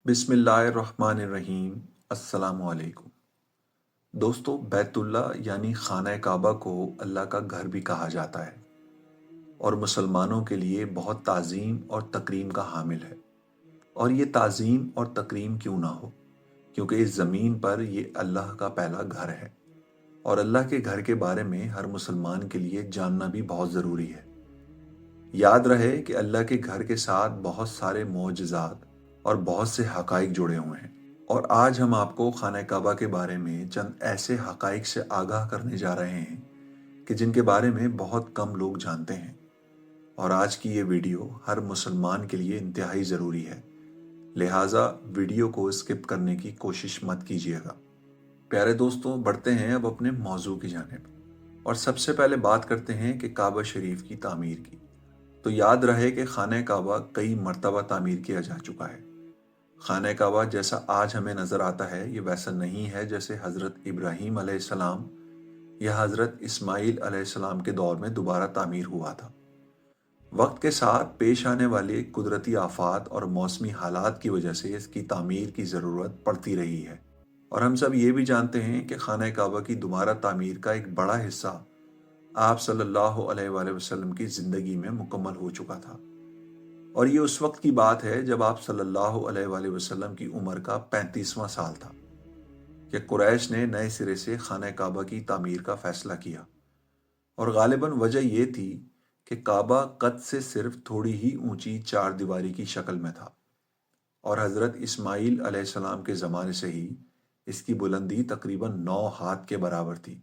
बिस्मिल्लाहिर्रहमानिर्रहीम। अस्सलाम वालेकुम। दोस्तों, बैतुल्ला यानी खाना काबा को अल्लाह का घर भी कहा जाता है और मुसलमानों के लिए बहुत ताज़ीम और तकरीम का हामिल है। और ये ताज़ीम और तकरीम क्यों ना हो, क्योंकि इस ज़मीन पर ये अल्लाह का पहला घर है और अल्लाह के घर के बारे में हर मुसलमान के लिए जानना भी बहुत ज़रूरी है। याद रहे कि अल्लाह के घर के साथ बहुत सारे मोजज़ात और बहुत से हकाइक जुड़े हुए हैं। और आज हम आपको खाना काबा के बारे में चंद ऐसे हकाइक से आगाह करने जा रहे हैं कि जिनके बारे में बहुत कम लोग जानते हैं। और आज की ये वीडियो हर मुसलमान के लिए इंतहाई ज़रूरी है, लिहाजा वीडियो को स्किप करने की कोशिश मत कीजिएगा। प्यारे दोस्तों, बढ़ते हैं अब अपने मौजू की जानिब और सबसे पहले बात करते हैं कि काबा शरीफ की तामीर की। तो याद रहे कि खाना काबा कई मरतबा तामीर किया जा चुका है। खाना काबा जैसा आज हमें नज़र आता है ये वैसा नहीं है जैसे हज़रत इब्राहीम अलैहिस्सलाम या हज़रत इस्माईल अलैहिस्सलाम के दौर में दोबारा तामीर हुआ था। वक्त के साथ पेश आने वाले कुदरती आफात और मौसमी हालात की वजह से इसकी तामीर की ज़रूरत पड़ती रही है। और हम सब ये भी जानते हैं कि खाना काबा की दोबारा तामीर का एक बड़ा हिस्सा आप सल्लल्लाहु अलैहि वसल्लम की ज़िंदगी में मुकम्मल हो चुका था। और ये उस वक्त की बात है जब आप सल्लल्लाहु अलैहि वसल्लम की उम्र का 35वां साल था कि कुरैश ने नए सिरे से खाना काबा की तामीर का फैसला किया। और गालिबन वजह यह थी कि काबा कद से सिर्फ थोड़ी ही ऊंची चार दीवारी की शक्ल में था और हज़रत इस्माईल अलैहिस्सलाम के ज़माने से ही इसकी बुलंदी तकरीबन 9 हाथ के बराबर थी।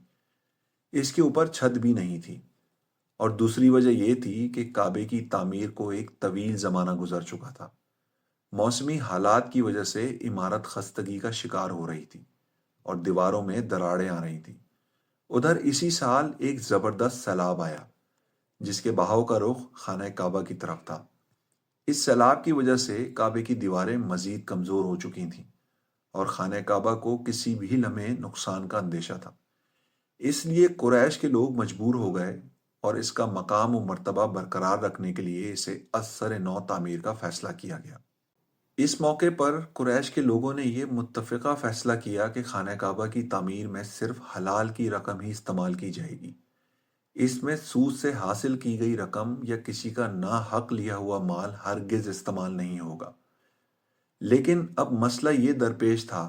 इसके ऊपर छत भी नहीं थी। और दूसरी वजह यह थी कि काबे की तामीर को एक तवील ज़माना गुजर चुका था। मौसमी हालात की वजह से इमारत खस्तगी का शिकार हो रही थी और दीवारों में दरारें आ रही थीं। उधर इसी साल एक ज़बरदस्त सैलाब आया जिसके बहाव का रुख खाना काबा की तरफ था। इस सैलाब की वजह से काबे की दीवारें मजीद कमज़ोर हो चुकी थीं और खाना काबा को किसी भी लम्हे नुकसान का अंदेशा था। इसलिए कुरैश के लोग मजबूर हो गए और इसका मकाम व मर्तबा बरकरार रखने के लिए इसे असर नौ तामीर का फैसला किया गया। इस मौके पर कुरैश के लोगों ने यह मुत्तफ़िक़ा फैसला किया कि खाना काबा की तामीर में सिर्फ हलाल की रकम ही इस्तेमाल की जाएगी। इसमें सूद से हासिल की गई रकम या किसी का ना हक लिया हुआ माल हरगिज इस्तेमाल नहीं होगा। लेकिन अब मसला ये दरपेश था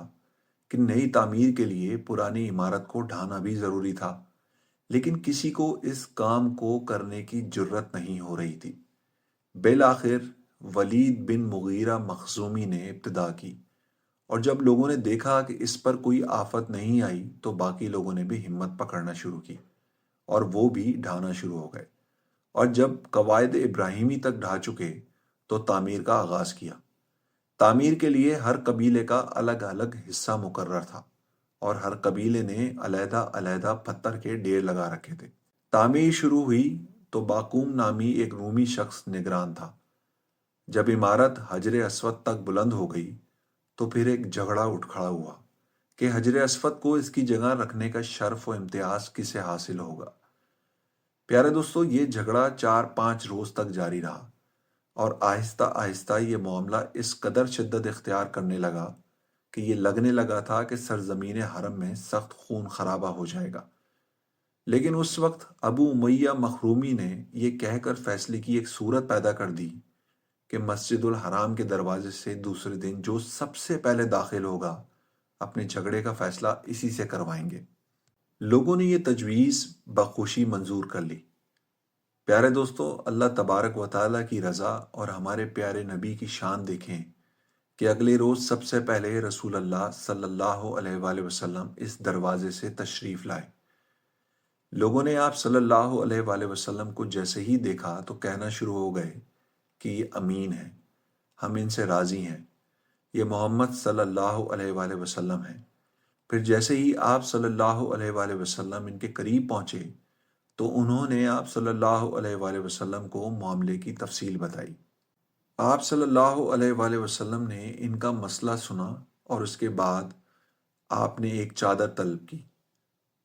कि नई तामीर के लिए पुरानी इमारत को ढाना भी ज़रूरी था, लेकिन किसी को इस काम को करने की जुर्रत नहीं हो रही थी। बिल आखिर वलीद बिन मुगीरा मखजूमी ने इब्तिदा की और जब लोगों ने देखा कि इस पर कोई आफत नहीं आई तो बाकी लोगों ने भी हिम्मत पकड़ना शुरू की और वो भी ढाना शुरू हो गए। और जब कवायद इब्राहिमी तक ढा चुके तो तामीर का आगाज़ किया। तामीर के लिए हर कबीले का अलग अलग हिस्सा मुकर्रर था और हर कबीले ने अलहदा अलहदा पत्थर के ढेर लगा रखे थे। तामीर शुरू हुई तो बाकूम नामी एक रूमी शख्स निगरान था। जब इमारत हजर अस्वद तक बुलंद हो गई तो फिर एक झगड़ा उठ खड़ा हुआ कि हजर अस्वद को इसकी जगह रखने का शर्फ व इम्तियाज किसे हासिल होगा। प्यारे दोस्तों, ये झगड़ा 4-5 रोज तक जारी रहा और आहिस्ता आहिस्ता ये मामला इस कदर शिद्दत इख्तियार करने लगा कि ये लगने लगा था कि सरजमीन हरम में सख्त खून खराबा हो जाएगा। लेकिन उस वक्त अबू उमैया मखरूमी ने यह कहकर फैसले की एक सूरत पैदा कर दी कि मस्जिदुल हराम के दरवाजे से दूसरे दिन जो सबसे पहले दाखिल होगा अपने झगड़े का फैसला इसी से करवाएंगे। लोगों ने यह तजवीज़ बखुशी मंजूर कर ली। प्यारे दोस्तों, अल्लाह तबारक व तआला की रज़ा और हमारे प्यारे नबी की शान देखें कि अगले रोज़ सबसे पहले रसूल अल्लाह सल्लल्लाहु अलैहि वसल्लम इस दरवाजे से तशरीफ़ लाए। लोगों ने आप सल्लल्लाहु अलैहि वसल्लम को जैसे ही देखा तो कहना शुरू हो गए कि ये अमीन है, हम इनसे राज़ी हैं, ये मोहम्मद सल्लल्लाहु अलैहि वसल्लम हैं। फिर जैसे ही आप सल्लल्लाहु अलैहि वसल्लम इनके करीब पहुँचे तो उन्होंने आप सल्लल्लाहु अलैहि वसल्लम को मामले की तफसील बताई। आप सल्लल्लाहु अलैहि वसल्लम ने इनका मसला सुना और उसके बाद आपने एक चादर तलब की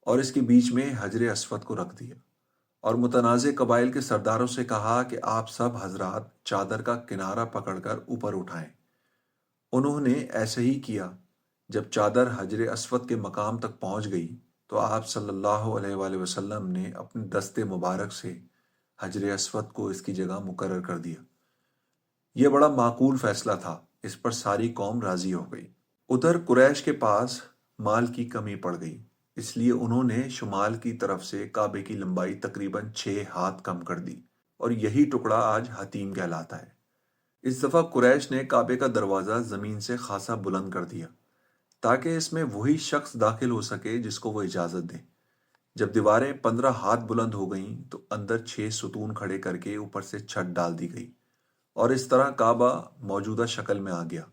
और इसके बीच में हजर अस्वद को रख दिया और मुतनाज़े कबाइल के सरदारों से कहा कि आप सब हजरात चादर का किनारा पकड़कर ऊपर उठाएं انہوں نے ایسے ہی کیا۔ جب چادر حجر اسود کے مقام تک پہنچ گئی تو آپ صلی اللہ علیہ وآلہ وسلم نے اپنے دست مبارک سے حجر اسود کو اس کی جگہ مقرر کر دیا۔ یہ بڑا معقول فیصلہ تھا، اس پر ساری قوم راضی ہو گئی۔ ادھر قریش کے پاس مال کی کمی پڑ گئی، اس لیے انہوں نے شمال کی طرف سے کعبے کی لمبائی تقریباً 6 ہاتھ کم کر دی، اور یہی ٹکڑا آج حتیم کہلاتا ہے۔ اس دفعہ قریش نے کعبے کا دروازہ زمین سے خاصا بلند کر دیا تاکہ اس میں وہی شخص داخل ہو سکے جس کو وہ اجازت دے۔ جب دیواریں 15 ہاتھ بلند ہو گئیں تو اندر 6 ستون کھڑے کر کے اوپر سے چھت ڈال دی گئی، اور اس طرح کعبہ موجودہ شکل میں آ گیا۔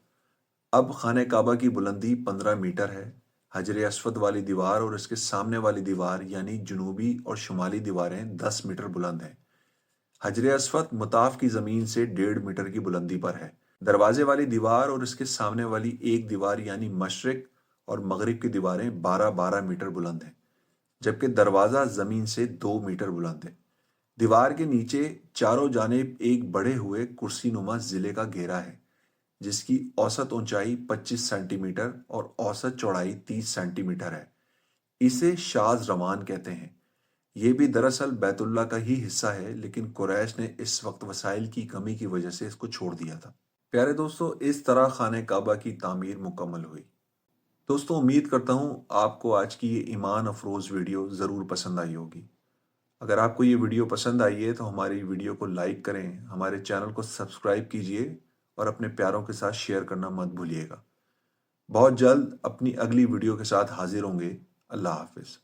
اب خانہ کعبہ کی بلندی 15 میٹر ہے۔ حجر اسود والی دیوار اور اس کے سامنے والی دیوار یعنی جنوبی اور شمالی دیواریں 10 میٹر بلند ہیں۔ حجر اسود مطاف کی زمین سے 1.5 میٹر کی بلندی پر ہے۔ دروازے والی دیوار اور اس کے سامنے والی ایک دیوار یعنی مشرق اور مغرب کی دیواریں 12 میٹر بلند ہیں، جبکہ دروازہ زمین سے 2 میٹر بلند ہے۔ دیوار کے نیچے چاروں جانب ایک بڑھے ہوئے کرسی نما ضلع کا گھیرا ہے، جس کی اوسط اونچائی 25 سینٹی میٹر اور اوسط چوڑائی 30 سینٹی میٹر ہے۔ اسے شاذ رمان کہتے ہیں۔ یہ بھی دراصل بیت اللہ کا ہی حصہ ہے، لیکن قریش نے اس وقت وسائل کی کمی کی وجہ سے اس کو چھوڑ دیا تھا۔ پیارے دوستو، اس طرح خانہ کعبہ کی تعمیر مکمل ہوئی۔ دوستو، امید کرتا ہوں آپ کو آج کی یہ ایمان افروز ویڈیو ضرور پسند آئی ہوگی۔ اگر آپ کو یہ ویڈیو پسند آئی ہے تو ہماری ویڈیو کو لائک کریں، ہمارے چینل کو سبسکرائب کیجئے اور اپنے پیاروں کے ساتھ شیئر کرنا مت بھولیے گا۔ بہت جلد اپنی اگلی ویڈیو کے ساتھ حاضر ہوں گے۔ اللہ حافظ۔